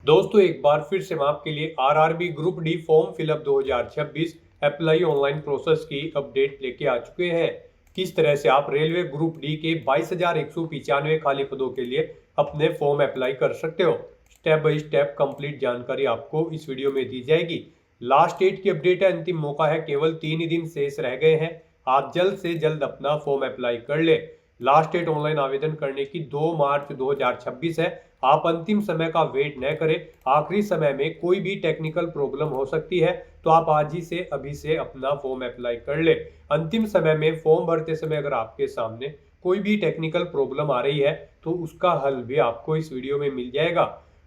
दोस्तों एक बार फिर से हम आपके लिए RRB group D form fill up 2026 apply online process की अपडेट लेके आ चुके हैं। किस तरह से आप रेलवे ग्रुप डी के 22,195 खाली पदों के लिए अपने फॉर्म अप्लाई कर सकते हो। स्टेप बाय स्टेप कंप्लीट जानकारी आपको इस वीडियो में दी जाएगी। लास्ट डेट की अपडेट है, अंतिम मौका है, केवल 3 ही दिन शेष रह गए हैं। आप जल्द से जल्द अपना फॉर्म अप्लाई कर ले। लास्ट डेट ऑनलाइन आवेदन करने की 2 मार्च 2026 है। आप अंतिम समय का वेट न करें। आखिरी समय में कोई भी टेक्निकल प्रॉब्लम हो सकती है, तो आप आज ही से अभी से अपना फॉर्म अप्लाई कर ले। अंतिम समय में फॉर्म भरते समय अगर आपके सामने कोई भी टेक्निकल प्रॉब्लम आ रही है तो उसका हल भी आपको इस वीडियो में मिल जाएगा।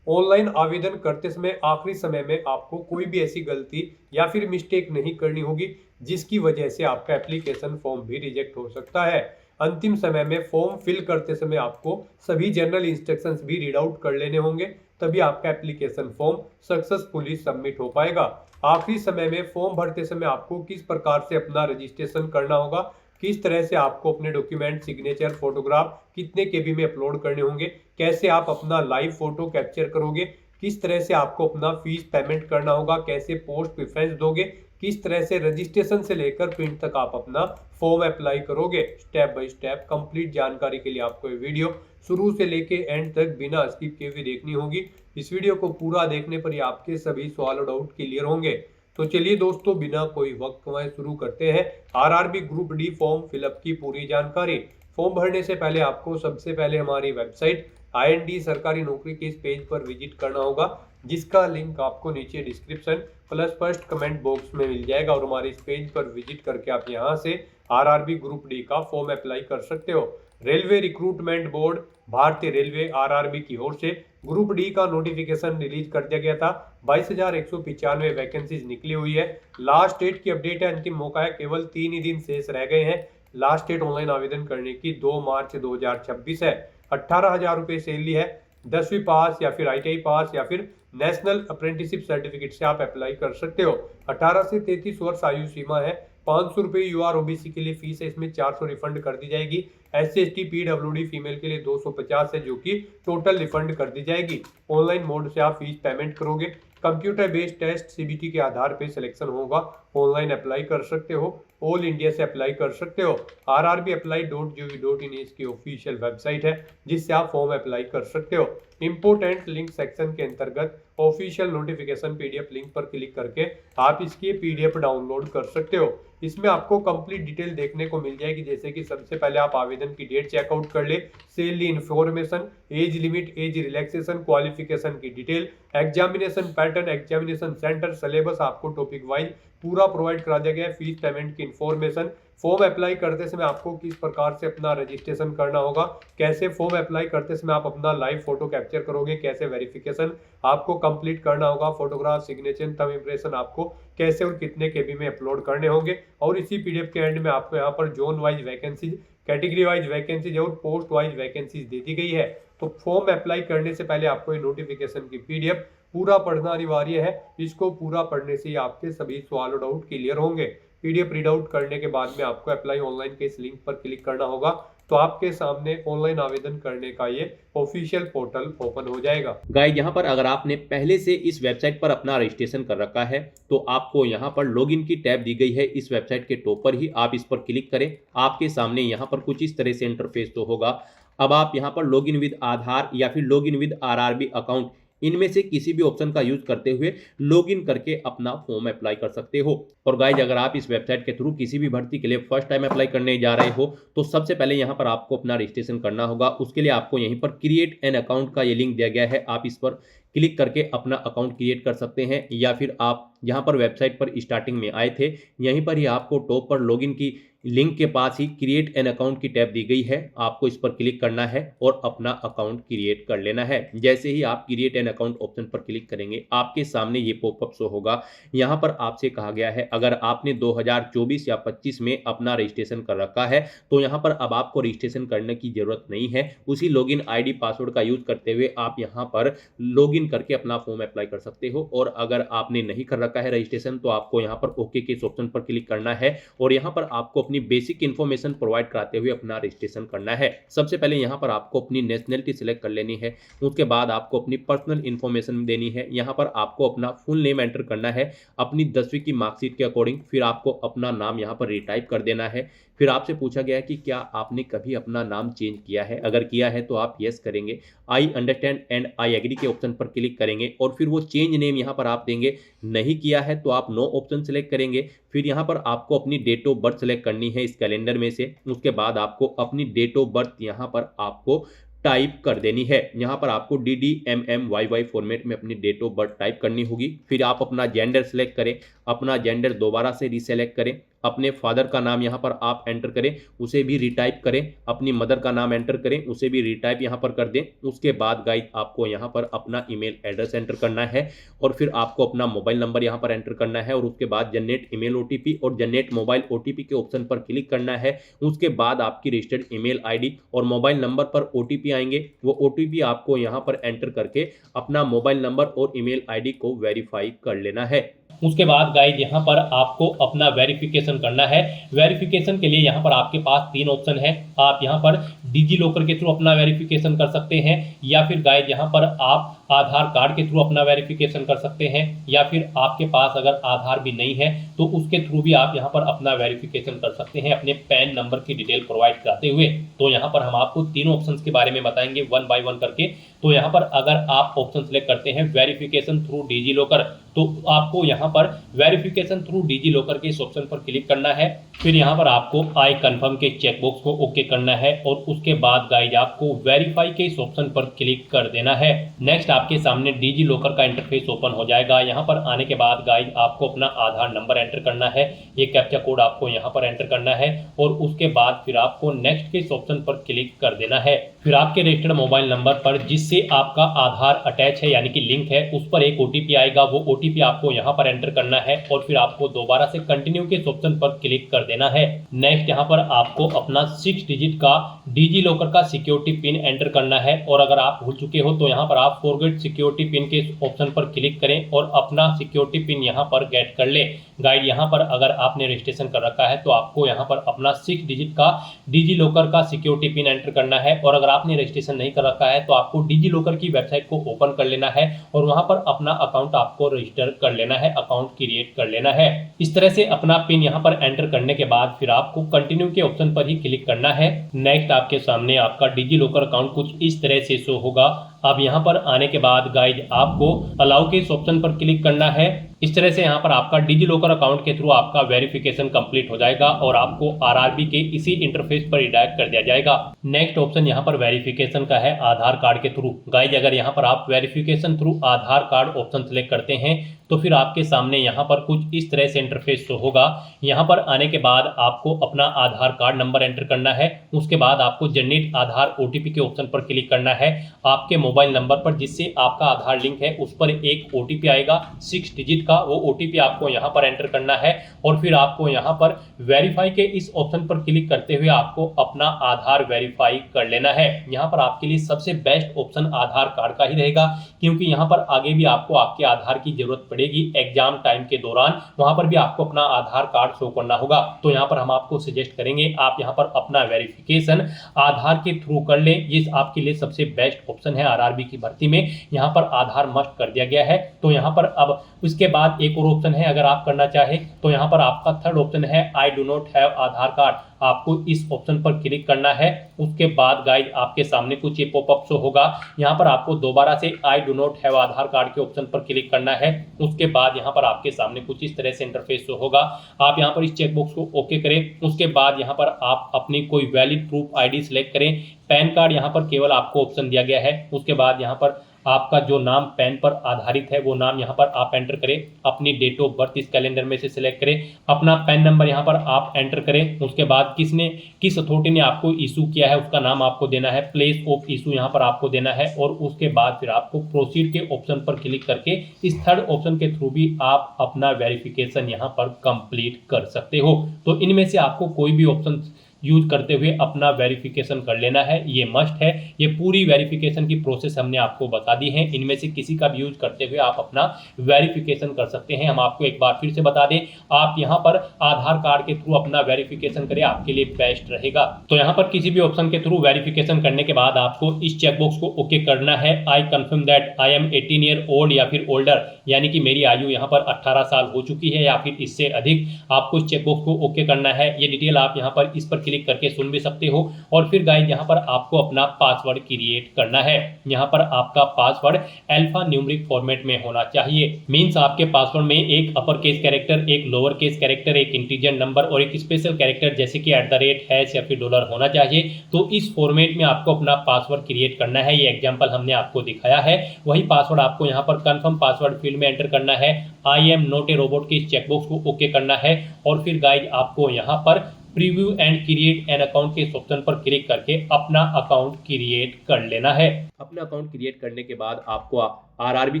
ऑनलाइन आवेदन करते समय आखिरी समय में आपको कोई भी ऐसी गलती या फिर मिस्टेक नहीं करनी होगी जिसकी वजह से आपका एप्लीकेशन फॉर्म भी रिजेक्ट हो सकता है। अंतिम समय में फॉर्म फिल करते समय आपको सभी जनरल इंस्ट्रक्शंस भी रीड आउट कर लेने होंगे, तभी आपका एप्लीकेशन फॉर्म सक्सेसफुली सबमिट हो पाएगा। आखिरी समय में फॉर्म भरते समय आपको किस प्रकार से अपना रजिस्ट्रेशन करना होगा, किस तरह से आपको अपने डॉक्यूमेंट, सिग्नेचर, फोटोग्राफ कितने केबी में अपलोड करने होंगे, कैसे आप अपना लाइव फोटो कैप्चर करोगे, किस तरह से आपको अपना फीस पेमेंट करना होगा, कैसे पोस्ट प्रेफरेंस दोगे, किस तरह से रजिस्ट्रेशन से लेकर प्रिंट तक आप अपना फॉर्म अप्लाई करोगे। स्टेप बाय स्टेप कंप्लीट जानकारी के लिए आपको ये वीडियो शुरू से लेके एंड तक बिना स्किप किए हुए देखनी होगी। इस वीडियो को पूरा देखने पर ही आपके सभी सवाल और डाउट क्लियर होंगे। तो चलिए दोस्तों, बिना कोई वक्त गंवाए शुरू करते हैं RRB group D form fill up की पूरी जानकारी। फॉर्म भरने से पहले आपको सबसे पहले हमारी वेबसाइट IND सरकारी नौकरी के इस पेज पर विजिट करना होगा, जिसका लिंक आपको नीचे description plus first comment box में मिल जाएगा। और हमारे इस पेज पर विजिट करके आप यहां से आरआरबी ग्रुप डी का फॉर्म अप्लाई कर सकते हो। रेलवे रिक्रूटमेंट बोर्ड भारतीय रेलवे आरआरबी की ओर से ग्रुप डी का नोटिफिकेशन रिलीज कर दिया गया था। 22,195 वैकेंसीज निकली हुई है। लास्ट डेट की अपडेट है, अंतिम मौका है, केवल 3 ही दिन शेष रह गए हैं। लास्ट डेट ऑनलाइन आवेदन करने की 2 मार्च 2026 है। 18,000 रुपये सैलरी है। 10वीं पास या फिर ITI पास या फिर नेशनल अप्रेंटिसशिप सर्टिफिकेट से आप अप्लाई कर सकते हो। 18 से 33 वर्ष आयु सीमा है। 500 रुपये UR OBC के लिए फीस है, इसमें 400 रिफंड कर दी जाएगी। SC ST PWD फीमेल के लिए 250 है, जो कि टोटल रिफंड कर दी जाएगी। ऑनलाइन मोड से आप फीस पेमेंट करोगे। कंप्यूटर बेस्ड टेस्ट CBT के आधार पे सिलेक्शन होगा। ऑनलाइन अप्लाई कर सकते हो, ऑल इंडिया से अप्लाई कर सकते हो। rrbapply.gov.in इसकी ऑफिशियल वेबसाइट है, जिससे आप फॉर्म अप्लाई कर सकते हो। इंपोर्टेंट लिंक सेक्शन के अंतर्गत ऑफिशियल नोटिफिकेशन PDF लिंक पर क्लिक करके आप इसकी PDF डाउनलोड कर सकते हो। इसमें आपको कंप्लीट डिटेल देखने को मिल जाएगी, जैसे कि सबसे पहले आप आवेदन की डेट चेकआउट कर ले, salary information, age limit, age relaxation, qualification की detail, examination pattern, examination centre, syllabus आपको टॉपिक वाइज पूरा प्रोवाइड करा दिया गया है। फीस पेमेंट की इन्फॉर्मेशन, फॉर्म अप्लाई करते समय आपको किस प्रकार से अपना रजिस्ट्रेशन करना होगा, कैसे फॉर्म अप्लाई करते समय आप अपना लाइव फोटो कैप्चर करोगे, कैसे वेरिफिकेशन आपको कंप्लीट करना होगा, फोटोग्राफ, सिग्नेचर, थंब इंप्रेशन आपको कैसे और कितने केबी में अपलोड करने होंगे। और इसी PDF के एंड में आपको यहाँ पर zone wise vacancies, category wise vacancies और पोस्ट वाइज वैकेंसीज दे दी गई है। तो फॉर्म अप्लाई करने से पहले आपको ये नोटिफिकेशन की PDF पूरा पढ़ना अनिवार्य है। इसको पूरा पढ़ने से ही आपके सभी सवाल और डाउट क्लियर होंगे। PDF रीड आउट करने के बाद में आपको अप्लाई ऑनलाइन के इस लिंक पर क्लिक करना होगा, तो आपके सामने ऑनलाइन आवेदन करने का ये ऑफिशियल पोर्टल ओपन हो जाएगा। गाइस, यहाँ पर अगर आपने पहले से इस वेबसाइट पर अपना रजिस्ट्रेशन कर रखा है तो आपको यहाँ पर लॉगिन की टैब दी गई है। इस वेबसाइट के टॉप पर ही आप इस पर क्लिक करें। आपके सामने यहाँ पर कुछ इस तरह से इंटरफेस तो होगा। अब आप यहाँ पर लॉगिन विद आधार या फिर लॉगिन विद आरआरबी अकाउंट, इनमें से किसी भी ऑप्शन का यूज करते हुए लॉगिन करके अपना फॉर्म अप्लाई कर सकते हो। और गाइज, अगर आप इस वेबसाइट के थ्रू किसी भी भर्ती के लिए फर्स्ट टाइम अप्लाई करने जा रहे हो तो सबसे पहले यहाँ पर आपको अपना रजिस्ट्रेशन करना होगा। उसके लिए आपको यहीं पर क्रिएट एन अकाउंट का ये लिंक दिया गया है, आप इस पर क्लिक करके अपना अकाउंट क्रिएट कर सकते हैं। या फिर आप यहाँ पर वेबसाइट पर स्टार्टिंग में आए थे, यहीं पर ही आपको टॉप पर लॉगिन की लिंक के पास ही क्रिएट एन अकाउंट की टैब दी गई है। आपको इस पर क्लिक करना है और अपना अकाउंट क्रिएट कर लेना है। जैसे ही आप क्रिएट एन अकाउंट ऑप्शन पर क्लिक करेंगे, आपके सामने ये पॉपअप शो होगा। यहाँ पर आपसे कहा गया है, अगर आपने 2024 या 25 में अपना रजिस्ट्रेशन कर रखा है तो यहाँ पर अब आपको रजिस्ट्रेशन करने की जरूरत नहीं है। उसी लॉगिन ID पासवर्ड का यूज करते हुए आप यहाँ पर लॉगिन करके अपना फॉर्म अप्लाई कर सकते हो। और अगर आपने नहीं कर रखा है रजिस्ट्रेशन तो आपको यहाँ पर ओके के इस ऑप्शन पर क्लिक करना है और यहाँ पर आपको अपनी बेसिक इन्फॉर्मेशन प्रोवाइड कराते हुए अपना रजिस्ट्रेशन करना है। सबसे पहले यहाँ पर आपको अपनी नेशनलिटी सिलेक्ट कर लेनी है। उसके बाद आपको अपनी पर्सनल इन्फॉर्मेशन देनी है। यहाँ पर आपको अपना फुल नेम एंटर करना है अपनी 10वीं की मार्कशीट के अकॉर्डिंग। फिर आपको अपना नाम यहाँ पर रिटाइप कर देना है। फिर आपसे पूछा गया है कि क्या आपने कभी अपना नाम चेंज किया है। अगर किया है तो आप यस करेंगे, I understand and I agree के ऑप्शन पर क्लिक करेंगे और फिर वो चेंज नेम यहाँ पर आप देंगे। नहीं किया है तो आप नो ऑप्शन सेलेक्ट करेंगे। फिर यहाँ पर आपको अपनी डेट ऑफ बर्थ सेलेक्ट करनी है इस कैलेंडर में से। उसके बाद आपको अपनी डेट ऑफ बर्थ यहाँ पर आपको टाइप कर देनी है। यहाँ पर आपको DDMMYY फॉर्मेट में अपनी डेट ऑफ बर्थ टाइप करनी होगी। फिर आप अपना जेंडर सेलेक्ट करें, अपना जेंडर दोबारा से रीसेलेक्ट करें, अपने फादर का नाम यहाँ पर आप एंटर करें, उसे भी रिटाइप करें, अपनी मदर का नाम एंटर करें, उसे भी रिटाइप यहाँ पर कर दें। उसके बाद गाइस आपको यहाँ पर अपना ईमेल एड्रेस एंटर करना है और फिर आपको अपना मोबाइल नंबर यहाँ पर एंटर करना है और उसके बाद जनरेट ईमेल OTP और जनरेट मोबाइल OTP के ऑप्शन पर क्लिक करना है। उसके बाद आपकी रजिस्टर्ड ईमेल ID और मोबाइल नंबर पर OTP आएंगे। वो OTP आपको यहाँ पर एंटर करके अपना मोबाइल नंबर और ईमेल ID को वेरीफाई कर लेना है। उसके बाद गाइज यहाँ पर आपको अपना वेरिफिकेशन करना है। वेरिफिकेशन के लिए यहाँ पर आपके पास 3 ऑप्शन है। आप यहाँ पर डिजी लॉकर के थ्रू अपना वेरिफिकेशन कर सकते हैं, या फिर गाइज यहाँ पर आप आधार कार्ड के थ्रू अपना वेरिफिकेशन कर सकते हैं, या फिर आपके पास अगर आधार भी नहीं है तो उसके थ्रू भी आप यहाँ पर अपना वेरिफिकेशन कर सकते हैं अपने पैन नंबर की डिटेल प्रोवाइड कराते हुए। तो यहाँ पर हम आपको तीनों ऑप्शंस के बारे में बताएंगे 1 बाय 1 करके। तो यहाँ पर अगर आप ऑप्शन सेलेक्ट करते हैं वेरिफिकेशन थ्रू डिजी लॉकर, तो आपको यहाँ पर वेरिफिकेशन थ्रू डिजी लॉकर के इस ऑप्शन पर क्लिक करना है। फिर यहाँ पर आपको आई कंफर्म के चेकबॉक्स को ओके करना है और उसके बाद गाइज आपको वेरीफाई के इस ऑप्शन पर क्लिक कर देना है। नेक्स्ट आपके सामने डिजी लॉकर का इंटरफेस ओपन हो जाएगा। यहाँ पर आने के बाद गाइज आपको अपना आधार नंबर एंटर करना है, ये कैप्चा कोड आपको यहाँ पर एंटर करना है और उसके बाद फिर आपको नेक्स्ट के इस ऑप्शन पर क्लिक कर देना है। फिर आपके रजिस्टर्ड मोबाइल नंबर पर जिससे आपका आधार अटैच है यानी कि लिंक है, उस पर एक OTP आएगा। वो OTP आपको यहाँ पर एंटर करना है और फिर आपको दोबारा से कंटिन्यू के इस ऑप्शन पर क्लिक कर देना है। नेक्स्ट यहाँ पर आपको अपना 6 डिजिट का डिजी लॉकर का सिक्योरिटी पिन एंटर करना है और अगर आप भूल चुके हो तो यहाँ पर आप फॉरगेट सिक्योरिटी पिन के इस ऑप्शन पर क्लिक करें और अपना सिक्योरिटी पिन यहाँ पर गेट कर ले। गाइड यहाँ पर अगर आपने रजिस्ट्रेशन कर रखा है तो आपको यहाँ पर अपना 6 डिजिट का डिजी लॉकर का सिक्योरिटी पिन एंटर करना है और अगर आपने रजिस्ट्रेशन नहीं कर रखा है तो आपको डिजी लॉकर की वेबसाइट को ओपन कर लेना है और वहां पर अपना अकाउंट आपको रजिस्टर कर लेना है, अकाउंट क्रिएट कर लेना है। इस तरह से अपना पिन यहाँ पर एंटर करने के बाद फिर आपको कंटिन्यू के ऑप्शन पर ही क्लिक करना है। नेक्स्ट आपके सामने आपका डिजी लॉकर अकाउंट कुछ इस तरह से शो होगा। अब यहाँ पर आने के बाद गाइज आपको अलाउ के इस ऑप्शन पर क्लिक करना है। इस तरह से यहाँ पर आपका डिजी लॉकर अकाउंट के थ्रू आपका वेरिफिकेशन कंप्लीट हो जाएगा और आपको RRB के इसी इंटरफेस पर रिडायरेक्ट कर दिया जाएगा। नेक्स्ट ऑप्शन यहाँ पर वेरिफिकेशन का है आधार कार्ड के थ्रू। गाइज अगर यहाँ पर आप वेरिफिकेशन थ्रू आधार कार्ड ऑप्शन सेलेक्ट करते हैं तो फिर आपके सामने यहाँ पर कुछ इस तरह से इंटरफेस शो होगा। यहाँ पर आने के बाद आपको अपना आधार कार्ड नंबर एंटर करना है। उसके बाद आपको जनरेट आधार OTP के ऑप्शन पर क्लिक करना है। आपके मोबाइल नंबर पर जिससे आपका आधार लिंक है उस पर एक OTP आएगा 6 डिजिट का, वो OTP आपको यहाँ पर एंटर करना है और फिर आपको यहाँ पर वेरीफाई के इस ऑप्शन पर क्लिक करते हुए आपको अपना आधार वेरीफाई कर लेना है। यहाँ पर आपके लिए सबसे बेस्ट ऑप्शन आधार कार्ड का ही रहेगा क्योंकि यहाँ पर आगे भी आपको आपके आधार की जरूरत पड़ेगी एग्जाम टाइम के दौरान, वहां पर भी आपको अपना आधार कार्ड शो करना होगा। तो यहाँ पर हम आपको सजेस्ट करेंगे आप यहाँ पर अपना वेरिफिकेशन आधार के थ्रू कर लें। ये आपके लिए सबसे बेस्ट ऑप्शन है। RRB की भर्ती में यहाँ पर आधार मस्ट कर दिया गया है। तो यहाँ पर अब उसके बाद एक और ऑप्शन है, अगर आप करना चाहे तो यहाँ पर आपका थर्ड ऑप्शन है I do not have Aadhaar card. आपको इस ऑप्शन पर क्लिक करना है। उसके बाद गाइड आपके सामने कुछ ये पॉपअप शो होगा। यहाँ पर आपको दोबारा से I do not have Aadhaar card के ऑप्शन पर क्लिक करना है। उसके बाद यहाँ पर आपके सामने कुछ इस तरह से इंटरफेस शो होगा। आप यहाँ पर इस चेकबॉक्स को ओके करें। उसके बाद यहाँ पर आप अपनी कोई वैलिड प्रूफ ID सिलेक्ट करें। पैन कार्ड यहाँ पर केवल आपको ऑप्शन दिया गया है। उसके बाद यहाँ पर आपका जो नाम पैन पर आधारित है वो नाम यहाँ पर आप एंटर करें। अपनी डेट ऑफ बर्थ इस कैलेंडर में से सिलेक्ट करें। अपना पैन नंबर यहाँ पर आप एंटर करें। उसके बाद किस अथॉरिटी ने आपको इशू किया है उसका नाम आपको देना है। प्लेस ऑफ इशू यहाँ पर आपको देना है और उसके बाद फिर आपको प्रोसीड के ऑप्शन पर क्लिक करके इस थर्ड ऑप्शन के थ्रू भी आप अपना वेरिफिकेशन यहाँ पर कंप्लीट कर सकते हो। तो इनमें से आपको कोई भी ऑप्शन यूज करते हुए अपना वेरिफिकेशन कर लेना है, ये मस्ट है। ये पूरी वेरिफिकेशन की प्रोसेस हमने आपको बता दी है, इनमें से किसी का भी यूज करते हुए आप अपना वेरिफिकेशन कर सकते हैं। हम आपको एक बार फिर से बता दें, आप यहाँ पर आधार कार्ड के थ्रू अपना वेरिफिकेशन करें, आपके लिए बेस्ट रहेगा। तो यहाँ पर किसी भी ऑप्शन के थ्रू वेरिफिकेशन करने के बाद आपको इस चेकबॉक्स को ओके करना है, I confirm that I am 18 year old या फिर ओल्डर, यानी कि मेरी आयु यहाँ पर 18 साल हो चुकी है या फिर इससे अधिक। आपको इस चेकबॉक्स को ओके करना है। ये डिटेल आप यहाँ पर इस पर क्लिक करके सुन भी सकते हो। और फिर गाइस यहाँ पर आपको अपना पासवर्ड क्रिएट करना है। यहाँ पर आपका पासवर्ड अल्फा न्यूमेरिक फॉर्मेट में होना चाहिए। मींस आपके पासवर्ड में एक अपर केस कैरेक्टर, एक लोअर केस कैरेक्टर, एक इंटीजर नंबर और एक स्पेशल कैरेक्टर जैसे कि @ हैश या फिर डॉलर होना चाहिए। तो इस फॉर्मेट में आपको अपना पासवर्ड क्रिएट करना है। ये एग्जांपल हमने आपको दिखाया है। वही पासवर्ड आपको यहाँ पर कंफर्म पासवर्ड फील्ड में एंटर करना है। I am not a robot के इस चेकबॉक्स को ओके करना है। और फिर गाइस आपको यहाँ पर preview and create an account के ऑप्शन पर क्लिक करके अपना अकाउंट क्रिएट कर लेना है। अपना अकाउंट क्रिएट करने के बाद आपको आरआरबी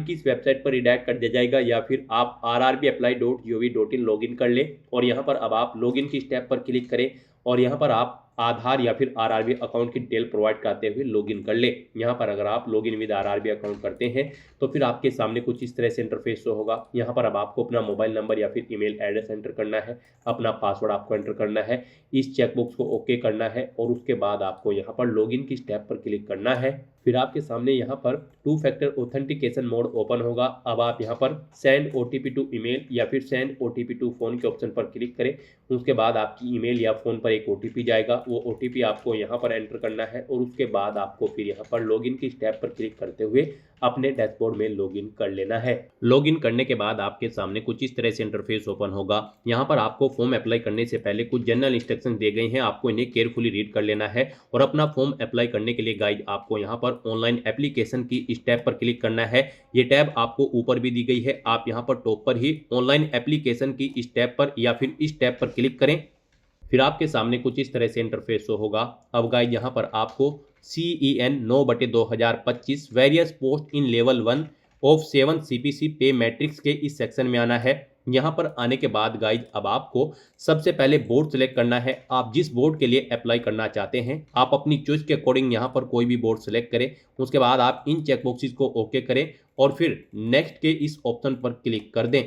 की इस वेबसाइट पर रिडायरेक्ट कर दिया जाएगा, या फिर आप rrbapply.gov.in लॉगिन कर लें। और यहाँ पर अब आप लॉगिन की स्टेप पर क्लिक करें और यहाँ पर आप आधार या फिर आरआरबी अकाउंट की डिटेल प्रोवाइड करते हुए लॉगिन कर ले। यहाँ पर अगर आप लॉगिन विद आरआरबी अकाउंट करते हैं तो फिर आपके सामने कुछ इस तरह से इंटरफेस शो होगा। यहाँ पर अब आपको अपना मोबाइल नंबर या फिर ईमेल एड्रेस एंटर करना है, अपना पासवर्ड आपको एंटर करना है, इस चेकबॉक्स को ओके करना है और उसके बाद आपको यहाँ पर लॉगिन की स्टेप पर क्लिक करना है। फिर आपके सामने यहाँ पर 2 फैक्टर ऑथेंटिकेशन मोड ओपन होगा। अब आप यहाँ पर सेंड ओटीपी टू ईमेल या फिर सेंड ओटीपी टू फोन के ऑप्शन पर क्लिक करें। उसके बाद आपकी ईमेल या फोन पर एक ओटीपी जाएगा, वो ओटीपी आपको यहाँ पर एंटर करना है और उसके बाद आपको फिर यहाँ पर लॉगिन की स्टेप पर क्लिक करते हुए अपने डैशबोर्ड में लॉगिन कर लेना है। लॉगिन करने के बाद आपके सामने कुछ इस तरह से इंटरफेस ओपन होगा। यहाँ पर आपको फॉर्म अप्लाई करने से पहले कुछ जनरल इंस्ट्रक्शंस दिए गए हैं, आपको इन्हें केयरफुली रीड कर लेना है। और अपना फॉर्म अप्लाई करने के लिए गाइड आपको यहाँ पर ऑनलाइन एप्लीकेशन की इस टैब पर क्लिक करना है। ये टैब आपको ऊपर भी दी गई है, आप यहाँ पर टॉप पर ही ऑनलाइन एप्लीकेशन की इस टैब पर या फिर इस टैब पर क्लिक करें। फिर आपके सामने कुछ इस तरह से इंटरफेस शो होगा। अब गाइड यहाँ पर आपको CEN 9/2025 various post in level 1 of 7 CPC पे मैट्रिक्स के इस सेक्शन में आना है। यहाँ पर आने के बाद गाइज अब आपको सबसे पहले बोर्ड सेलेक्ट करना है। आप जिस बोर्ड के लिए अप्लाई करना चाहते हैं आप अपनी चॉइस के अकॉर्डिंग यहाँ पर कोई भी बोर्ड सेलेक्ट करें। उसके बाद आप इन चेकबॉक्सेस को ओके करें और फिर नेक्स्ट के इस ऑप्शन पर क्लिक कर दें।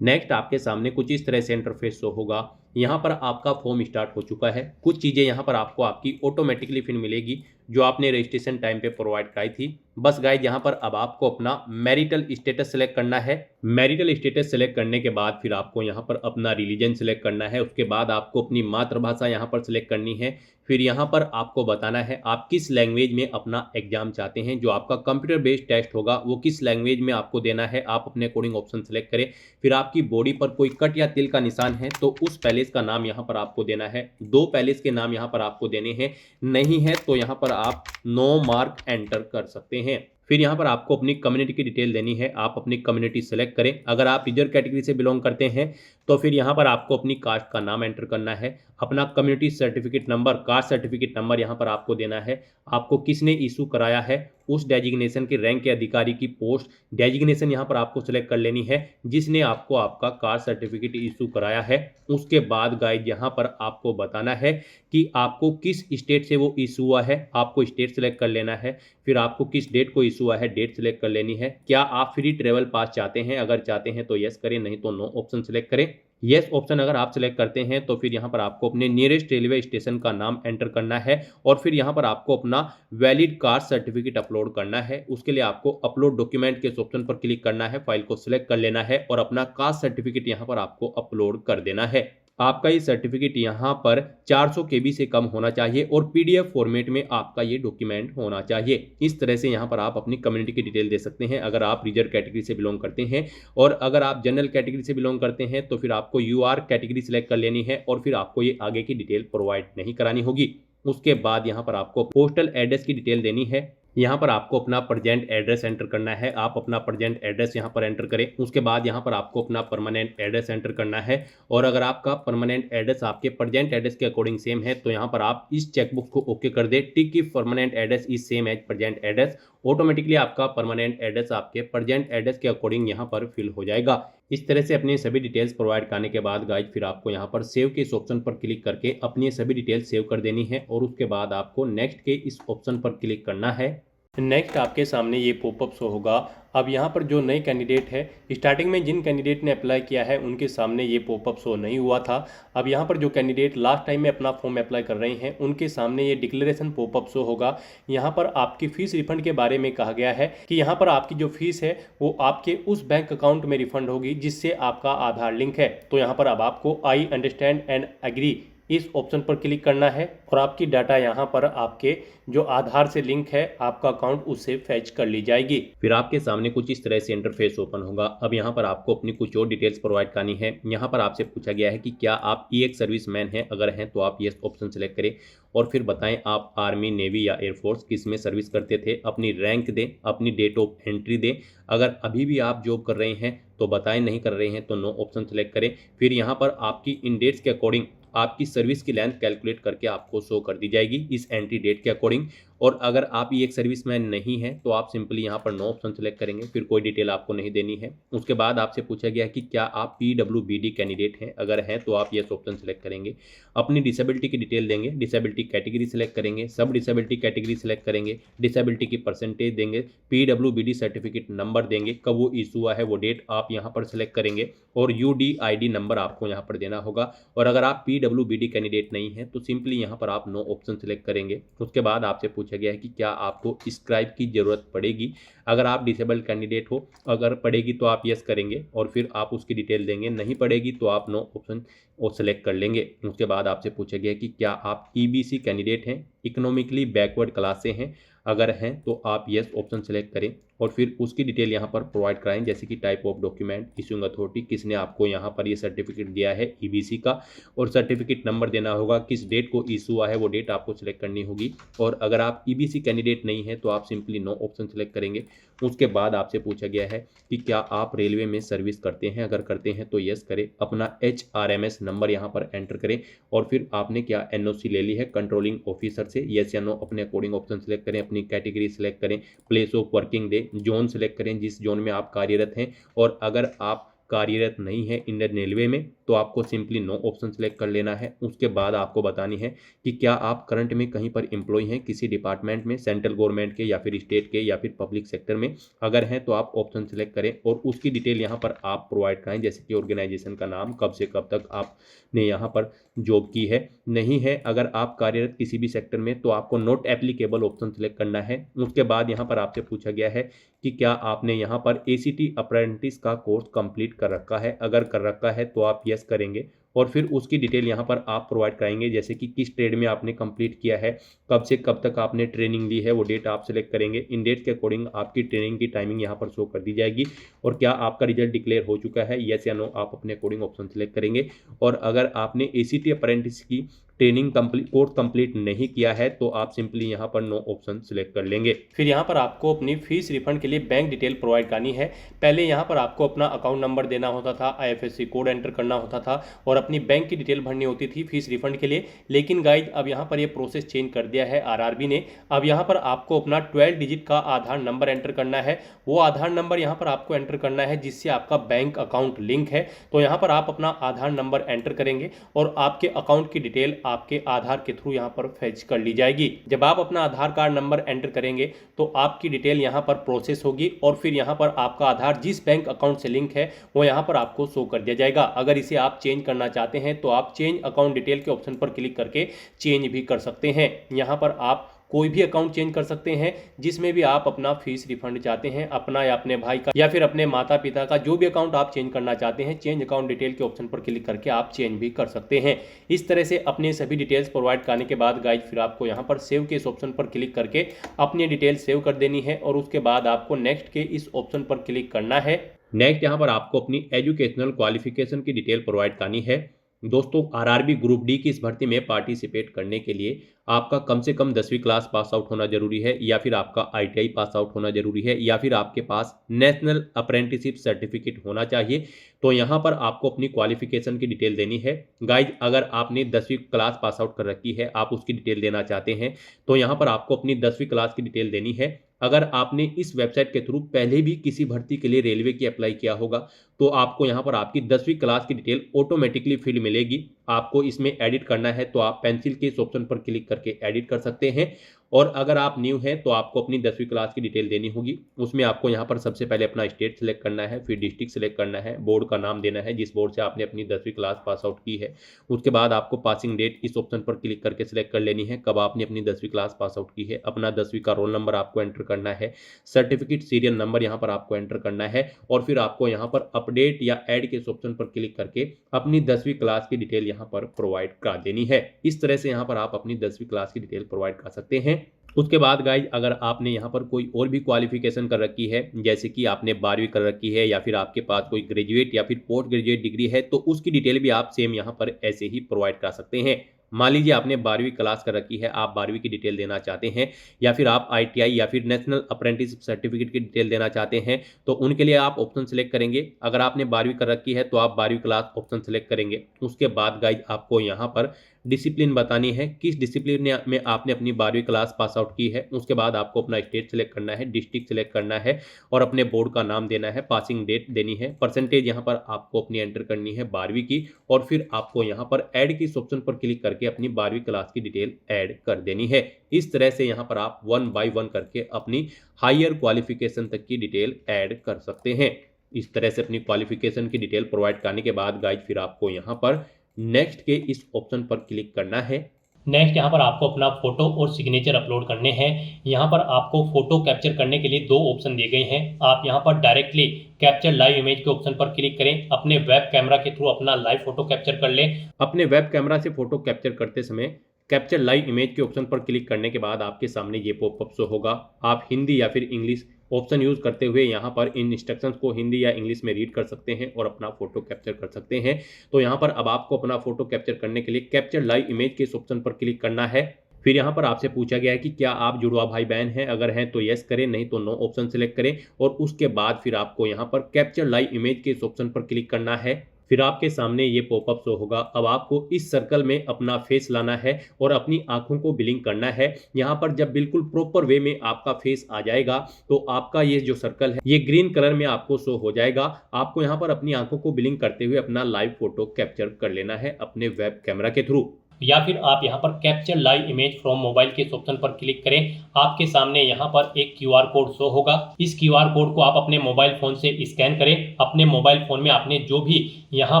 नेक्स्ट आपके सामने कुछ इस तरह से इंटरफेस शो होगा। यहाँ पर आपका फॉर्म स्टार्ट हो चुका है। कुछ चीज़ें यहाँ पर आपको आपकी ऑटोमेटिकली फिर मिलेगी जो आपने रजिस्ट्रेशन टाइम पे प्रोवाइड कराई थी। बस गाइज यहाँ पर अब आपको अपना मैरिटल स्टेटस सेलेक्ट करना है। मैरिटल स्टेटस सेलेक्ट करने के बाद फिर आपको यहाँ पर अपना रिलीजन सेलेक्ट करना है। उसके बाद आपको अपनी मातृभाषा यहाँ पर सेलेक्ट करनी है। फिर यहाँ पर आपको बताना है आप किस लैंग्वेज में अपना एग्जाम चाहते हैं। जो आपका कंप्यूटर बेस्ड टेस्ट होगा वो किस लैंग्वेज में आपको देना है, आप अपने अकॉर्डिंग ऑप्शन सेलेक्ट करें। फिर आपकी बॉडी पर कोई कट या तिल का निशान है तो उस पैलेस का नाम यहाँ पर आपको देना है। 2 पैलेस के नाम यहाँ पर आपको देने हैं, नहीं है तो यहाँ पर आप नो मार्क एंटर कर सकते हैं। फिर यहाँ पर आपको अपनी कम्युनिटी की डिटेल देनी है, आप अपनी कम्युनिटी सेलेक्ट करें। अगर आप रिजर्व कैटेगरी से बिलोंग करते हैं तो फिर यहाँ पर आपको अपनी कास्ट का नाम एंटर करना है, अपना community certificate number, caste certificate number यहाँ पर आपको देना है, आपको किसने इशू कराया है, उस डेजिग्नेशन के रैंक के अधिकारी की पोस्ट डेजिग्नेशन यहाँ पर आपको सेलेक्ट कर लेनी है जिसने आपको आपका कास्ट सर्टिफिकेट इशू कराया है। उसके बाद गाइड यहाँ पर आपको बताना है कि आपको किस स्टेट से वो इशू हुआ है, आपको स्टेट सेलेक्ट कर लेना है। फिर आपको किस डेट को इशू हुआ है, डेट सेलेक्ट कर लेनी है। क्या आप फ्री ट्रेवल पास चाहते हैं, अगर चाहते हैं तो यस करें, नहीं तो नो ऑप्शन सेलेक्ट करें। यस ऑप्शन अगर आप सेलेक्ट करते हैं तो फिर यहाँ पर आपको अपने नियरेस्ट रेलवे स्टेशन का नाम एंटर करना है और फिर यहाँ पर आपको अपना वैलिड कास्ट सर्टिफिकेट अपलोड करना है। उसके लिए आपको अपलोड डॉक्यूमेंट के ऑप्शन पर क्लिक करना है, फाइल को सिलेक्ट कर लेना है और अपना कास्ट सर्टिफिकेट यहाँ पर आपको अपलोड कर देना है। आपका ये सर्टिफिकेट यहाँ पर 400 KB से कम होना चाहिए और PDF फॉर्मेट में आपका ये डॉक्यूमेंट होना चाहिए। इस तरह से यहाँ पर आप अपनी कम्युनिटी की डिटेल दे सकते हैं अगर आप रिजर्व कैटेगरी से बिलोंग करते हैं। और अगर आप जनरल कैटेगरी से बिलोंग करते हैं तो फिर आपको UR कैटेगरी सिलेक्ट कर लेनी है और फिर आपको ये आगे की डिटेल प्रोवाइड नहीं करानी होगी। उसके बाद यहाँ पर आपको पोस्टल एड्रेस की डिटेल देनी है। यहाँ पर आपको अपना प्रेजेंट एड्रेस एंटर करना है, आप अपना प्रेजेंट एड्रेस यहाँ पर एंटर करें। उसके बाद यहाँ पर आपको अपना परमानेंट एड्रेस एंटर करना है और अगर आपका परमानेंट एड्रेस आपके प्रेजेंट एड्रेस के अकॉर्डिंग सेम है तो यहाँ पर आप इस चेकबॉक्स को ओके कर दें, टिक की permanent address is same as present address. Automatically आपका परमानेंट एड्रेस आपके प्रेजेंट एड्रेस के अकॉर्डिंग यहाँ पर फिल हो जाएगा। इस तरह से अपनी सभी डिटेल्स प्रोवाइड करने के बाद गाइज फिर आपको यहाँ पर सेव के इस ऑप्शन पर क्लिक करके अपनी सभी डिटेल्स सेव कर देनी है और उसके बाद आपको नेक्स्ट के इस ऑप्शन पर क्लिक करना है। नेक्स्ट आपके सामने ये पॉपअप शो होगा। अब यहाँ पर जो नए कैंडिडेट है, स्टार्टिंग में जिन कैंडिडेट ने अप्लाई किया है उनके सामने ये पॉपअप शो नहीं हुआ था। अब यहाँ पर जो कैंडिडेट लास्ट टाइम में अपना फॉर्म अप्लाई कर रहे हैं उनके सामने ये डिक्लेरेशन पॉपअप शो होगा। यहाँ पर आपकी फीस रिफंड के बारे में कहा गया है कि यहाँ पर आपकी जो फीस है वो आपके उस बैंक अकाउंट में रिफंड होगी जिससे आपका आधार लिंक है। तो यहाँ पर अब आपको आई अंडरस्टैंड एंड एग्री इस ऑप्शन पर क्लिक करना है और आपकी डाटा यहाँ पर आपके जो आधार से लिंक है आपका अकाउंट उससे फैच कर ली जाएगी। फिर आपके सामने कुछ इस तरह से इंटरफेस ओपन होगा। अब यहाँ पर आपको अपनी कुछ और डिटेल्स प्रोवाइड करनी है। यहाँ पर आपसे पूछा गया है कि क्या आप ई एक्स सर्विसमैन हैं, अगर हैं तो आप यस ऑप्शन सेलेक्ट करें और फिर बताएं आप आर्मी, नेवी या एयरफोर्स किस में सर्विस करते थे, अपनी रैंक दें, अपनी डेट ऑफ एंट्री दें। अगर अभी भी आप जॉब कर रहे हैं तो बताएं, नहीं कर रहे हैं तो नो ऑप्शन सेलेक्ट करें। फिर यहाँ पर आपकी इन डेट्स के अकॉर्डिंग आपकी सर्विस की लेंथ कैलकुलेट करके आपको शो कर दी जाएगी इस एंट्री डेट के अकॉर्डिंग। और अगर आप ये एक सर्विसमैन नहीं है तो आप सिंपली यहाँ पर नो ऑप्शन सेलेक्ट करेंगे, फिर कोई डिटेल आपको नहीं देनी है। उसके बाद आपसे पूछा गया है कि क्या आप PWBD कैंडिडेट हैं, अगर हैं तो आप यस ऑप्शन सेलेक्ट करेंगे। अपनी डिसेबिलिटी की डिटेल देंगे, डिसेबिलिटी कैटेगरी सेलेक्ट करेंगे, सब डिसेबिलिटी कैटेगरी सेलेक्ट करेंगे, डिसेबिलिटी की परसेंटेज देंगे, PWBD सर्टिफिकेट नंबर देंगे, कब वो इशू हुआ है वो डेट आप यहाँ पर सेलेक्ट करेंगे और UDID नंबर आपको यहाँ पर देना होगा। और अगर आप PWBD कैंडिडेट नहीं है तो सिंपली यहाँ पर आप नो ऑप्शन सेलेक्ट करेंगे। उसके बाद आपसे पूछा गया है कि क्या आपको स्क्राइब की जरूरत पड़ेगी, अगर आप डिसेबल्ड कैंडिडेट हो, अगर पड़ेगी तो आप यस करेंगे और फिर आप उसकी डिटेल देंगे, नहीं पड़ेगी तो आप नो ऑप्शन वो सेलेक्ट कर लेंगे। उसके बाद आपसे पूछा गया है कि क्या आप EBC कैंडिडेट हैं, इकोनॉमिकली बैकवर्ड क्लास से हैं, अगर हैं तो आप यस ऑप्शन सेलेक्ट करें और फिर उसकी डिटेल यहाँ पर प्रोवाइड कराएं, जैसे कि type of document, issuing authority, किसने आपको यहाँ पर ये सर्टिफिकेट दिया है EBC का, और सर्टिफिकेट नंबर देना होगा, किस डेट को इशू हुआ है वो डेट आपको सिलेक्ट करनी होगी। और अगर आप EBC कैंडिडेट नहीं है तो आप सिंपली नो ऑप्शन सेलेक्ट करेंगे। उसके बाद आपसे पूछा गया है कि क्या आप रेलवे में सर्विस करते हैं, अगर करते हैं तो यस करें, अपना HRMS नंबर यहाँ पर एंटर करें और फिर आपने क्या NOC ले ली है कंट्रोलिंग ऑफिसर से, यस या नो अपने अकॉर्डिंग ऑप्शन सेलेक्ट करें, अपनी कैटेगरी सेलेक्ट करें, place of working they, zone select करें जिस जोन में आप कार्यरत हैं। और अगर आप कार्यरत नहीं है इंडियन रेलवे में तो आपको सिंपली नो ऑप्शन सेलेक्ट कर लेना है। उसके बाद आपको बतानी है कि क्या आप करंट में कहीं पर एम्प्लॉय हैं किसी डिपार्टमेंट में, सेंट्रल गवर्नमेंट के या फिर स्टेट के या फिर पब्लिक सेक्टर में, अगर हैं तो आप ऑप्शन सेलेक्ट करें और उसकी डिटेल यहाँ पर आप प्रोवाइड कराएं, जैसे कि ऑर्गेनाइजेशन का नाम, कब से कब तक आपने यहाँ पर जॉब की है। नहीं है अगर आप कार्यरत किसी भी सेक्टर में तो आपको नॉट एप्लीकेबल ऑप्शन सेलेक्ट करना है। उसके बाद यहाँ पर आपसे पूछा गया है कि क्या आपने यहाँ पर ACT अप्रेंटिस का कोर्स कंप्लीट कर रखा है, अगर कर रखा है तो आप यस करेंगे और फिर उसकी डिटेल यहाँ पर आप प्रोवाइड कराएंगे, जैसे कि किस ट्रेड में आपने कंप्लीट किया है, कब से कब तक आपने ट्रेनिंग ली है वो डेट आप सेलेक्ट करेंगे। इन डेट के अकॉर्डिंग आपकी ट्रेनिंग की टाइमिंग यहाँ पर शो कर दी जाएगी और क्या आपका रिजल्ट डिक्लेयर हो चुका है, यस या नो आप अपने अकॉर्डिंग ऑप्शन सेलेक्ट करेंगे। और अगर आपने ACT अप्रेंटिस की ट्रेनिंग कोर्स कंप्लीट नहीं किया है तो आप सिंपली यहाँ पर नो ऑप्शन सिलेक्ट कर लेंगे। फिर यहाँ पर आपको अपनी फीस रिफंड के लिए बैंक डिटेल प्रोवाइड करनी है। पहले यहाँ पर आपको अपना अकाउंट नंबर देना होता था, IFSC कोड एंटर करना होता था और अपनी बैंक की डिटेल भरनी होती थी फीस रिफंड के लिए। लेकिन गाइज अब यहाँ पर ये प्रोसेस चेंज कर दिया है RRB ने। अब यहाँ पर आपको अपना 12 डिजिट का आधार नंबर एंटर करना है। वो आधार नंबर यहाँ पर आपको एंटर करना है जिससे आपका बैंक अकाउंट लिंक है। तो यहाँ पर आप अपना आधार नंबर एंटर करेंगे और आपके अकाउंट की डिटेल आपके आधार के थ्रू यहाँ पर फैच कर ली जाएगी। जब आप अपना आधार कार्ड नंबर एंटर करेंगे तो आपकी डिटेल यहाँ पर प्रोसेस होगी और फिर यहाँ पर आपका आधार जिस बैंक अकाउंट से लिंक है वो यहाँ पर आपको शो कर दिया जाएगा। अगर इसे आप चेंज करना चाहते हैं तो आप चेंज अकाउंट डिटेल के ऑप्शन पर क्लिक करके चेंज भी कर सकते हैं। यहाँ पर आप कोई भी अकाउंट चेंज कर सकते हैं जिसमें भी आप अपना फीस रिफंड चाहते हैं, अपना या अपने भाई का या फिर अपने माता पिता का, जो भी अकाउंट आप चेंज करना चाहते हैं, चेंज अकाउंट डिटेल के ऑप्शन पर क्लिक करके आप चेंज भी कर सकते हैं। इस तरह से अपने सभी डिटेल्स प्रोवाइड करने के बाद गाइज फिर आपको यहाँ पर सेव के इस ऑप्शन पर क्लिक करके अपनी डिटेल सेव कर देनी है और उसके बाद आपको नेक्स्ट के इस ऑप्शन पर क्लिक करना है। नेक्स्ट यहाँ पर आपको अपनी एजुकेशनल क्वालिफिकेशन की डिटेल प्रोवाइड करनी है। दोस्तों RRB ग्रुप डी की इस भर्ती में पार्टिसिपेट करने के लिए आपका कम से कम 10वीं क्लास पास आउट होना जरूरी है, या फिर आपका ITI पास आउट होना जरूरी है, या फिर आपके पास नेशनल अप्रेंटिसशिप सर्टिफिकेट होना चाहिए। तो यहाँ पर आपको अपनी क्वालिफिकेशन की डिटेल देनी है। गाइज, अगर आपने 10वीं क्लास पास आउट कर रखी है, आप उसकी डिटेल देना चाहते हैं, तो यहाँ पर आपको अपनी 10वीं क्लास की डिटेल देनी है। अगर आपने इस वेबसाइट के थ्रू पहले भी किसी भर्ती के लिए रेलवे की अप्लाई किया होगा, तो आपको यहाँ पर आपकी 10वीं क्लास की डिटेल ऑटोमेटिकली फिल मिलेगी। आपको इसमें एडिट करना है तो आप पेंसिल के इस ऑप्शन पर क्लिक करके एडिट कर सकते हैं। और अगर आप न्यू हैं तो आपको अपनी 10वीं क्लास की डिटेल देनी होगी। उसमें आपको यहाँ पर सबसे पहले अपना स्टेट सेलेक्ट करना है, फिर डिस्ट्रिक्ट सेलेक्ट करना है, बोर्ड का नाम देना है जिस बोर्ड से आपने अपनी 10वीं क्लास पास आउट की है। उसके बाद आपको पासिंग डेट इस ऑप्शन पर क्लिक करके सिलेक्ट कर लेनी है, कब आपने अपनी 10वीं क्लास पास आउट की है। अपना 10वीं का रोल नंबर आपको एंटर करना है, सर्टिफिकेट सीरियल नंबर यहाँ पर आपको एंटर करना है, और फिर आपको यहाँ पर अपडेट या ऐड के इस ऑप्शन पर क्लिक करके अपनी 10वीं क्लास की डिटेल यहाँ पर प्रोवाइड करा देनी है। इस तरह से यहाँ पर आप अपनी 10वीं क्लास की डिटेल प्रोवाइड कर सकते हैं। उसके बाद गाइज, अगर आपने यहाँ पर कोई और भी क्वालिफिकेशन कर रखी है, जैसे कि आपने 12वीं कर रखी है, या फिर आपके पास कोई ग्रेजुएट या फिर पोस्ट ग्रेजुएट डिग्री है, तो उसकी डिटेल भी आप सेम यहाँ पर ऐसे ही प्रोवाइड कर सकते हैं। मान लीजिए आपने 12वीं क्लास कर रखी है, आप 12वीं की डिटेल देना चाहते हैं, या फिर आप ITI या फिर नेशनल अप्रेंटिसशिप सर्टिफिकेट की डिटेल देना चाहते हैं, तो उनके लिए आप ऑप्शन सेलेक्ट करेंगे। अगर आपने 12वीं कर रखी है तो आप 12वीं क्लास ऑप्शन सेलेक्ट करेंगे। उसके बाद गाइज, आपको यहाँ पर डिसिप्लिन बतानी है, किस डिसिप्लिन में आपने अपनी 12वीं क्लास पास आउट की है। उसके बाद आपको अपना स्टेट सेलेक्ट करना है, डिस्ट्रिक्ट सेलेक्ट करना है, और अपने बोर्ड का नाम देना है, पासिंग डेट देनी है, परसेंटेज यहाँ पर आपको अपनी एंटर करनी है 12वीं की, और फिर आपको यहाँ पर ऐड की इस ऑप्शन पर क्लिक करके अपनी 12वीं क्लास की डिटेल ऐड कर देनी है। इस तरह से यहाँ पर आप 1 बाय 1 करके अपनी हायर क्वालिफिकेशन तक की डिटेल ऐड कर सकते हैं। इस तरह से अपनी क्वालिफिकेशन की डिटेल प्रोवाइड करने के बाद गाइज, फिर आपको यहाँ पर नेक्स्ट के इस ऑप्शन पर क्लिक करना है। नेक्स्ट यहाँ पर आपको अपना फोटो और सिग्नेचर अपलोड करने हैं। यहाँ पर आपको फोटो कैप्चर करने के लिए 2 ऑप्शन दिए गए हैं। आप यहाँ पर डायरेक्टली कैप्चर लाइव इमेज के ऑप्शन पर क्लिक करें, अपने वेब कैमरा के थ्रू अपना लाइव फोटो कैप्चर कर लें। अपने वेब कैमरा से फोटो कैप्चर करते समय कैप्चर लाइव इमेज के ऑप्शन पर क्लिक करने के बाद आपके सामने ये पॉपअप शो होगा। आप हिंदी या फिर इंग्लिश ऑप्शन यूज करते हुए यहाँ पर इन इंस्ट्रक्शंस को हिंदी या इंग्लिश में रीड कर सकते हैं और अपना फोटो कैप्चर कर सकते हैं। तो यहाँ पर अब आपको अपना फोटो कैप्चर करने के लिए कैप्चर लाइव इमेज के इस ऑप्शन पर क्लिक करना है। फिर यहाँ पर आपसे पूछा गया है कि क्या आप जुड़वा भाई बहन हैं, अगर हैं तो यस करें, नहीं तो नो ऑप्शन सेलेक्ट करें, और उसके बाद फिर आपको यहाँ पर कैप्चर लाइव इमेज के इस ऑप्शन पर क्लिक करना है। फिर आपके सामने ये पॉपअप शो होगा। अब आपको इस सर्कल में अपना फेस लाना है और अपनी आंखों को ब्लिंक करना है। यहाँ पर जब बिल्कुल प्रॉपर वे में आपका फेस आ जाएगा तो आपका ये जो सर्कल है ये ग्रीन कलर में आपको शो हो जाएगा। आपको यहाँ पर अपनी आंखों को ब्लिंक करते हुए अपना लाइव फोटो कैप्चर कर लेना है अपने वेब कैमरा के थ्रू। या फिर आप यहाँ पर capture live image from mobile के इस ऑप्शन पर क्लिक करें। आपके सामने यहाँ पर एक QR कोड शो होगा। इस QR कोड को आप अपने मोबाइल फोन से स्कैन करें। अपने मोबाइल फोन में आपने जो भी यहाँ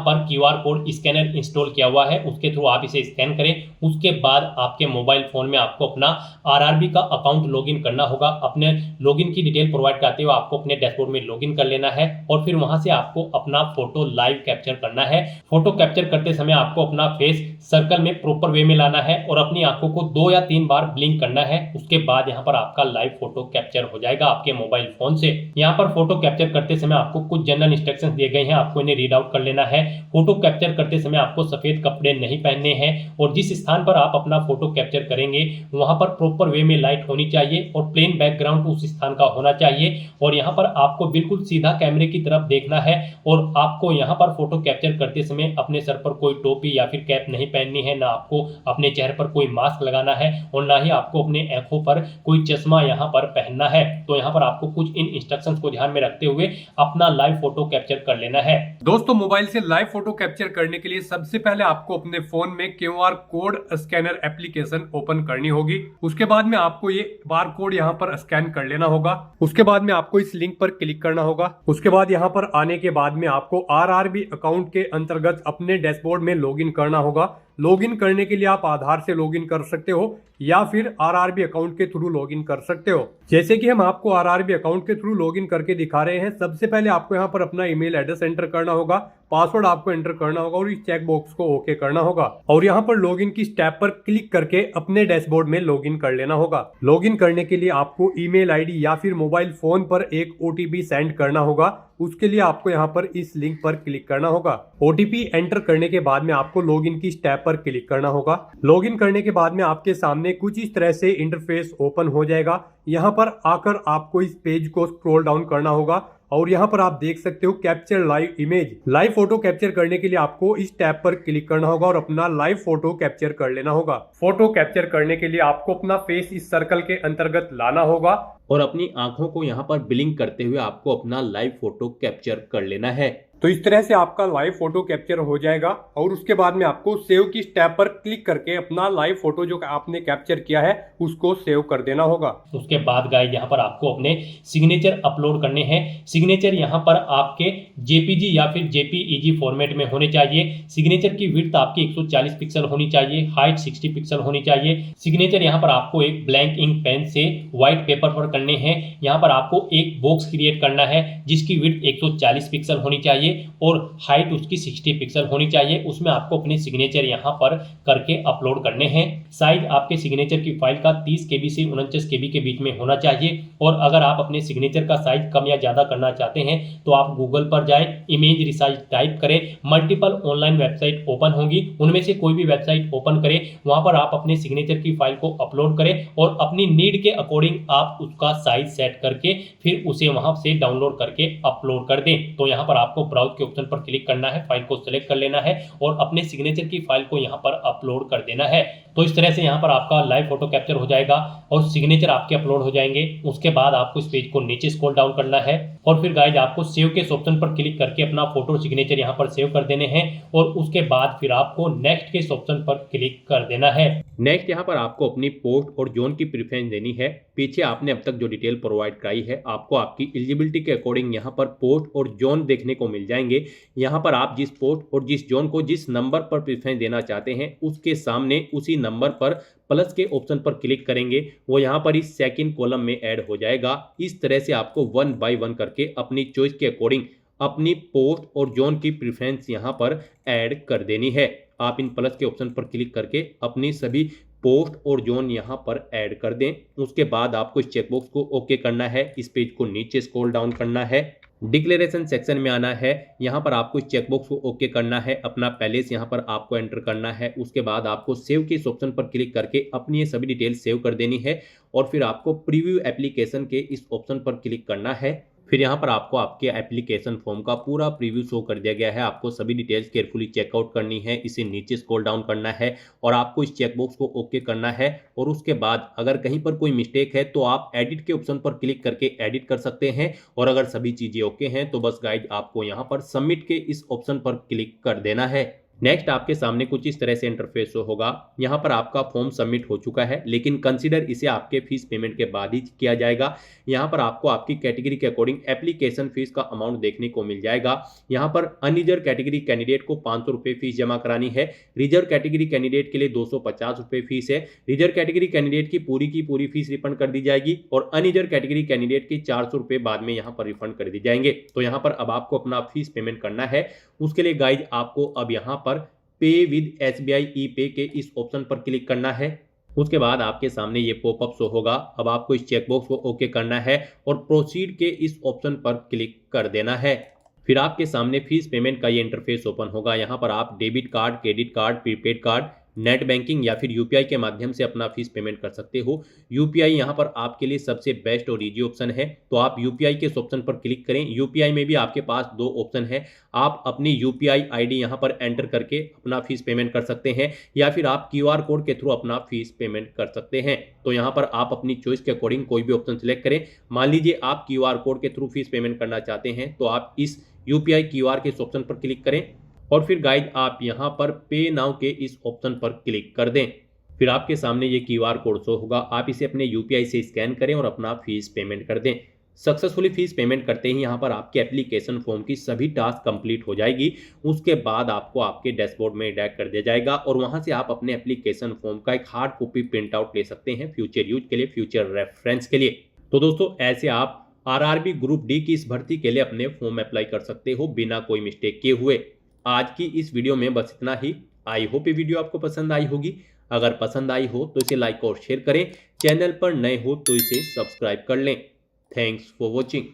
पर QR कोड स्कैनर इंस्टॉल किया हुआ है उसके थ्रू आप इसे स्कैन करें। उसके बाद आपके मोबाइल फोन में आपको अपना RRB का अकाउंट लॉगिन करना होगा। अपने लॉगिन की डिटेल प्रोवाइड करते हुए आपको अपने डैशबोर्ड में लॉगिन कर लेना है और फिर वहां से आपको अपना फोटो लाइव कैप्चर करना है। फोटो कैप्चर करते समय आपको अपना फेस सर्कल में प्रॉपर वे में लाना है और अपनी आंखों को 2 या 3 बार ब्लिंक करना है। उसके बाद यहाँ पर आपका लाइव फोटो कैप्चर हो जाएगा आपके मोबाइल फोन से। यहाँ पर फोटो कैप्चर करते समय आपको कुछ जनरल इंस्ट्रक्शंस दिए गए हैं, आपको इन्हें रीड आउट कर लेना है। फोटो कैप्चर करते समय आपको सफेद कपड़े नहीं पहनने हैं और जिस स्थान पर आप अपना फोटो कैप्चर करेंगे वहां पर प्रॉपर वे में लाइट होनी चाहिए और प्लेन बैकग्राउंड उस स्थान का होना चाहिए। और यहाँ पर आपको बिल्कुल सीधा कैमरे की तरफ देखना है और आपको यहाँ पर फोटो कैप्चर करते समय अपने सर पर कोई टोपी या फिर कैप नहीं पहननी है, ना आपको अपने चेहरे पर कोई मास्क लगाना है और ना ही आपको अपने आंखों पर कोई चश्मा यहाँ पर पहनना है। तो यहाँ पर आपको कुछ इन इंस्ट्रक्शंस को ध्यान में रखते हुए अपना लाइव फोटो कैप्चर कर लेना है। दोस्तों, मोबाइल से लाइव फोटो कैप्चर करने के लिए सबसे पहले आपको अपने फोन में QR code scanner application open करनी होगी। उसके बाद में आपको ये बार कोड यहाँ पर स्कैन कर लेना होगा। उसके बाद में आपको इस लिंक पर क्लिक करना होगा। उसके बाद यहाँ पर आने के बाद में आपको RRB अकाउंट के अंतर्गत अपने डैशबोर्ड में लॉगिन करना होगा। लॉगिन करने के लिए आप आधार से लॉगिन कर सकते हो या फिर RRB अकाउंट के थ्रू लॉगिन कर सकते हो। जैसे कि हम आपको RRB अकाउंट के थ्रू लॉगिन करके दिखा रहे हैं। सबसे पहले आपको यहाँ पर अपना ईमेल एड्रेस एंटर करना होगा, पासवर्ड आपको एंटर करना होगा और इस चेक बॉक्स को ओके करना होगा और यहाँ पर लॉगिन की स्टेप पर क्लिक करके अपने डैशबोर्ड में लॉगिन कर लेना होगा। लॉगिन करने के लिए आपको ईमेल आईडी या फिर मोबाइल फोन पर एक OTP सेंड करना होगा। उसके लिए आपको यहाँ पर इस लिंक पर क्लिक करना होगा। OTP एंटर करने के बाद में आपको लॉगिन की स्टेप पर क्लिक करना होगा। लॉगिन करने के बाद में आपके सामने सामने कुछ इस तरह से इंटरफेस ओपन हो जाएगा। यहाँ पर आकर आपको इस पेज को स्क्रॉल डाउन करना होगा और यहाँ पर आप देख सकते हो capture live image. Live photo capture करने के लिए आपको इस टैब पर क्लिक करना होगा और अपना लाइव फोटो कैप्चर कर लेना होगा। फोटो कैप्चर करने के लिए आपको अपना फेस इस सर्कल के अंतर्गत लाना होगा और अपनी आंखों को यहाँ पर ब्लिंक करते हुए आपको अपना लाइव फोटो कैप्चर कर लेना है। तो इस तरह से आपका लाइव फोटो कैप्चर हो जाएगा और उसके बाद में आपको सेव की टैब पर क्लिक करके अपना लाइव फोटो जो आपने कैप्चर किया है उसको सेव कर देना होगा। उसके बाद गाइस यहाँ पर आपको अपने सिग्नेचर अपलोड करने हैं। सिग्नेचर यहाँ पर आपके जेपीजी या फिर जेपीईजी फॉर्मेट में होने चाहिए। सिग्नेचर की विड्थ आपकी 140 पिक्सल होनी चाहिए, हाइट 60 पिक्सल होनी चाहिए। सिग्नेचर यहाँ पर आपको एक ब्लैंक इंक पेन से व्हाइट पेपर पर करने हैं। यहाँ पर आपको एक बॉक्स क्रिएट करना है जिसकी विड्थ 140 पिक्सल होनी चाहिए और हाइट उसकी 60 पिक्सल होनी चाहिए। उसमें आपको अपने सिग्नेचर यहाँ पर करके अपलोड करने हैं। साइज आपके सिग्नेचर की फाइल का 30 KB से 49 KB के बीच में होना चाहिए। और अगर आप अपने सिग्नेचर का साइज कम या ज़्यादा करना चाहते हैं तो आप गूगल पर जाएं, इमेज रिसाइज टाइप करें, मल्टीपल ऑनलाइन वेबसाइट ओपन होंगी, उनमें से कोई भी वेबसाइट ओपन करें, वहाँ पर आप अपने सिग्नेचर की फाइल को अपलोड करें और अपनी नीड के अकॉर्डिंग आप उसका साइज सेट करके फिर उसे वहाँ से डाउनलोड करके अपलोड कर दें। तो यहाँ पर आपको ब्राउज के ऑप्शन पर क्लिक करना है, फाइल को सिलेक्ट कर लेना है और अपने सिग्नेचर की फाइल को यहाँ पर अपलोड कर देना है। तो इस तरह से यहाँ पर आपका लाइव फोटो कैप्चर हो जाएगा और सिग्नेचर आपके अपलोड हो जाएंगे। उसके बाद आपको इस पेज को नीचे स्क्रॉल डाउन करना है और फिर गाइज आपको सेव के ऑप्शन पर क्लिक करके अपना फोटो सिग्नेचर यहाँ पर सेव कर देने हैं और उसके बाद फिर आपको नेक्स्ट के ऑप्शन पर क्लिक कर देना है। नेक्स्ट यहाँ पर आपको अपनी पोस्ट और जोन की प्रेफरेंस देनी है। पीछे आपने अब तक जो डिटेल प्रोवाइड कराई है आपको आपकी एलिजिबिलिटी के अकॉर्डिंग यहाँ पर पोस्ट और जोन देखने को मिल जाएंगे। यहाँ पर आप जिस पोस्ट और जिस जोन को जिस नंबर पर प्रेफरेंस देना चाहते हैं उसके सामने उसी नंबर पर प्लस के ऑप्शन पर क्लिक करेंगे, वो यहाँ पर इस सेकंड कॉलम में ऐड हो जाएगा। इस तरह से आपको 1 बाय 1 करके अपनी चॉइस के अकॉर्डिंग अपनी पोस्ट और जोन की प्रेफरेंस यहाँ पर ऐड कर देनी है। आप इन प्लस के ऑप्शन पर क्लिक करके अपनी सभी पोस्ट और जोन यहाँ पर ऐड कर दें। उसके बाद आपको इस चेकबॉक्स को ओके करना है, इस पेज को नीचे स्क्रॉल डाउन करना है, डिक्लेरेशन सेक्शन में आना है। यहाँ पर आपको इस चेकबॉक्स को ओके करना है, अपना पैलेस यहाँ पर आपको एंटर करना है। उसके बाद आपको सेव के इस ऑप्शन पर क्लिक करके अपनी ये सभी डिटेल सेव कर देनी है और फिर आपको प्रीव्यू एप्लीकेशन के इस ऑप्शन पर क्लिक करना है। फिर यहाँ पर आपको आपके एप्लीकेशन फॉर्म का पूरा प्रीव्यू शो कर दिया गया है। आपको सभी डिटेल्स केयरफुली चेकआउट करनी है, इसे नीचे स्क्रॉल डाउन करना है और आपको इस चेकबॉक्स को ओके करना है। और उसके बाद अगर कहीं पर कोई मिस्टेक है तो आप एडिट के ऑप्शन पर क्लिक करके एडिट कर सकते हैं और अगर सभी चीज़ें ओके हैं तो बस गाइज आपको यहाँ पर सबमिट के इस ऑप्शन पर क्लिक कर देना है। नेक्स्ट आपके सामने कुछ इस तरह से इंटरफेस होगा। यहाँ पर आपका फॉर्म सबमिट हो चुका है लेकिन कंसीडर इसे आपके फीस पेमेंट के बाद ही किया जाएगा। यहाँ पर आपको आपकी कैटेगरी के अकॉर्डिंग एप्लीकेशन फीस का अमाउंट देखने को मिल जाएगा। यहाँ पर अनरिजर्व कैटेगरी कैंडिडेट को 500 रुपये फीस जमा करानी है, रिजर्व कैटेगरी कैंडिडेट के लिए 250 रुपये फीस है। रिजर्व कैटेगरी कैंडिडेट की पूरी फीस रिफंड कर दी जाएगी और अनरिजर्व कैटेगरी कैंडिडेट की 400 रुपये बाद में यहाँ पर रिफंड कर दी जाएंगे। तो यहाँ पर अब आपको अपना फीस पेमेंट करना है। उसके लिए गाइज आपको अब यहाँ पर पे विद SBI ई-पे के इस ऑप्शन पर क्लिक करना है। उसके बाद आपके सामने ये पॉपअप शो होगा। अब आपको इस चेकबॉक्स को ओके करना है और प्रोसीड के इस ऑप्शन पर क्लिक कर देना है। फिर आपके सामने फीस पेमेंट का ये इंटरफेस ओपन होगा। यहाँ पर आप debit card, credit card, prepaid card, net banking या फिर यूपीआई के माध्यम से अपना फीस पेमेंट कर सकते हो। यूपीआई यहाँ पर आपके लिए सबसे बेस्ट और इजी ऑप्शन है, तो आप यूपीआई के इस ऑप्शन पर क्लिक करें। यूपीआई में भी आपके पास 2 ऑप्शन है। आप अपनी यूपीआई आईडी यहाँ पर एंटर करके अपना फीस पेमेंट कर सकते हैं या फिर आप क्यूआर कोड के थ्रू अपना फीस पेमेंट कर सकते हैं। तो यहाँ पर आप अपनी चॉइस के अकॉर्डिंग कोई भी ऑप्शन सिलेक्ट करें। मान लीजिए आप क्यूआर कोड के थ्रू फीस पेमेंट करना चाहते हैं तो आप इस यूपीआई क्यूआर के इस ऑप्शन पर क्लिक करें और फिर गाइज आप यहाँ पर पे नाउ के इस ऑप्शन पर क्लिक कर दें। फिर आपके सामने ये क्यूआर कोड शो होगा। आप इसे अपने यूपीआई से स्कैन करें और अपना फीस पेमेंट कर दें। सक्सेसफुली फीस पेमेंट करते ही यहाँ पर आपके एप्लीकेशन फॉर्म की सभी टास्क कंप्लीट हो जाएगी। उसके बाद आपको आपके डैशबोर्ड में डायरेक्ट कर दिया जाएगा और वहाँ से आप अपने एप्लीकेशन फॉर्म का एक हार्ड कॉपी प्रिंट आउट ले सकते हैं फ्यूचर यूज के लिए, फ्यूचर रेफरेंस के लिए। तो दोस्तों ऐसे आप आरआरबी ग्रुप डी की इस भर्ती के लिए अपने फॉर्म अप्लाई कर सकते हो बिना कोई मिस्टेक किए हुए। आज की इस वीडियो में बस इतना ही। आई होप ये वीडियो आपको पसंद आई होगी। अगर पसंद आई हो तो इसे लाइक और शेयर करें। चैनल पर नए हो तो इसे सब्सक्राइब कर लें। Thanks for watching.